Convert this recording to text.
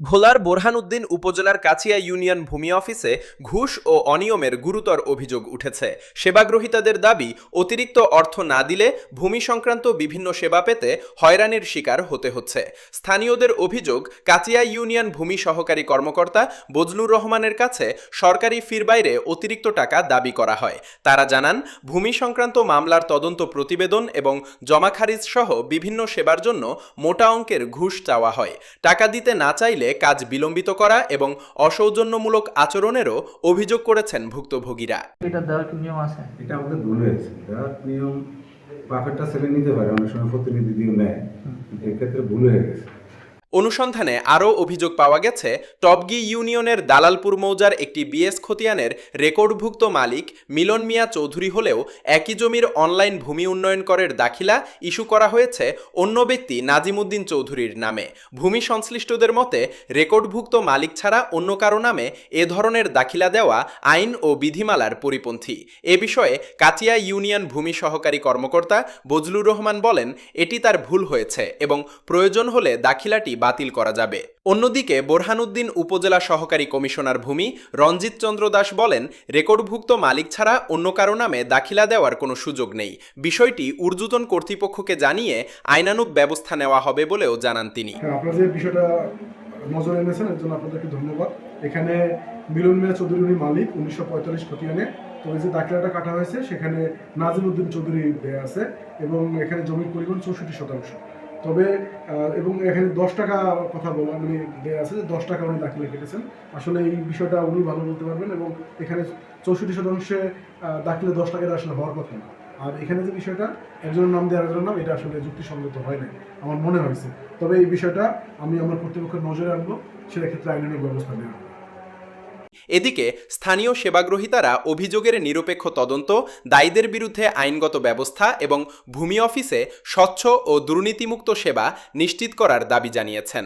ভোলার বোরহানউদ্দিন উপজেলার কাছিয়া ইউনিয়ন ভূমি অফিসে ঘুষ ও অনিয়মের গুরুতর অভিযোগ উঠেছে। সেবাগ্রহীতাদের দাবি, অতিরিক্ত অর্থ না দিলে ভূমি সংক্রান্ত বিভিন্ন সেবা পেতে হয়রানির শিকার হতে হচ্ছে। স্থানীয়দের অভিযোগ, কাছিয়া ইউনিয়ন ভূমি সহকারী কর্মকর্তা বজলুর রহমানের কাছে সরকারি ফির বাইরে অতিরিক্ত টাকা দাবি করা হয়। তারা জানান, ভূমি সংক্রান্ত মামলার তদন্ত প্রতিবেদন এবং জমা খারিজ সহ বিভিন্ন সেবার জন্য মোটা অঙ্কের ঘুষ চাওয়া হয়। টাকা দিতে না চাইলে কাজ বিলম্বিত করা এবং অসৌজন্যমূলক আচরণেরও অভিযোগ করেছেন ভুক্তভোগীরা। এটা দেওয়ার কি নিয়ম আছে? এটা আমাদের ভুল হয়েছে। দেওয়ার নিয়ম বাফেটটা ছেলে নিতে পারে, অনেক সময় প্রতিনিধি দিয়ে নেয়, এক্ষেত্রে ভুল হয়ে গেছে। অনুসন্ধানে আরও অভিযোগ পাওয়া গেছে, টপগি ইউনিয়নের দালালপুর মৌজার একটি বিএস খতিয়ানের রেকর্ডভুক্ত মালিক মিলন মিয়া চৌধুরী হলেও একই জমির অনলাইন ভূমি উন্নয়ন করের দাখিলা ইস্যু করা হয়েছে অন্য ব্যক্তি নাজিমুদ্দিন চৌধুরীর নামে। ভূমি সংশ্লিষ্টদের মতে, রেকর্ডভুক্ত মালিক ছাড়া অন্য কারো নামে এ ধরনের দাখিলা দেওয়া আইন ও বিধিমালার পরিপন্থী। এ বিষয়ে কাছিয়া ইউনিয়ন ভূমি সহকারী কর্মকর্তা বজলুর রহমান বলেন, এটি তার ভুল হয়েছে এবং প্রয়োজন হলে দাখিলাটি বাতিল করা যাবে। অন্যদিকে বোরহানউদ্দিন উপজেলা সহকারী কমিশনার ভূমি রঞ্জিত চন্দ্র দাস বলেন, রেকর্ডভুক্ত মালিক ছাড়া অন্য কারো নামে দাখিলা দেওয়ার কোনো সুযোগ নেই। বিষয়টি ঊর্ধ্বতন কর্তৃপক্ষকে জানিয়ে আইনানুগ ব্যবস্থা নেওয়া হবে বলেও জানান তিনি। আপনারা যে বিষয়টা নজরে এনেছেন এর জন্য আপনাদেরকে ধন্যবাদ। এখানে মিলন মিয়া চৌধুরী উনি মালিক 1945 খতিয়ানে। তবে যে দাখিলাটা কাটা হয়েছে সেখানে নাজিমুদ্দিন চৌধুরী দেয়া আছে এবং এখানে জমির পরিমাণ 64%। তবে এবং এখানে 10 টাকা কথা বলা মানে দেয়া আছে যে 10 টাকা উনি দাখিলা কেটেছেন। আসলে এই বিষয়টা উনি ভালো বলতে পারবেন এবং এখানে 64% দাখিলে 10 টাকা আসলে হওয়ার কথা না। আর এখানে যে বিষয়টা একজনের নাম দিয়ে আরেকজনের নাম, এটা আসলে যুক্তিসঙ্গত হয় না আমার মনে হয়েছে। তবে এই বিষয়টা আমি আমার কর্তৃপক্ষের নজরে আনবো, সেটা ক্ষেত্রে আইনানুগ ব্যবস্থা নেওয়া হবে। এদিকে স্থানীয় সেবাগ্রহীতারা অভিযোগের নিরপেক্ষ তদন্ত, দায়ীদের বিরুদ্ধে আইনগত ব্যবস্থা এবং ভূমি অফিসে স্বচ্ছ ও দুর্নীতিমুক্ত সেবা নিশ্চিত করার দাবি জানিয়েছেন।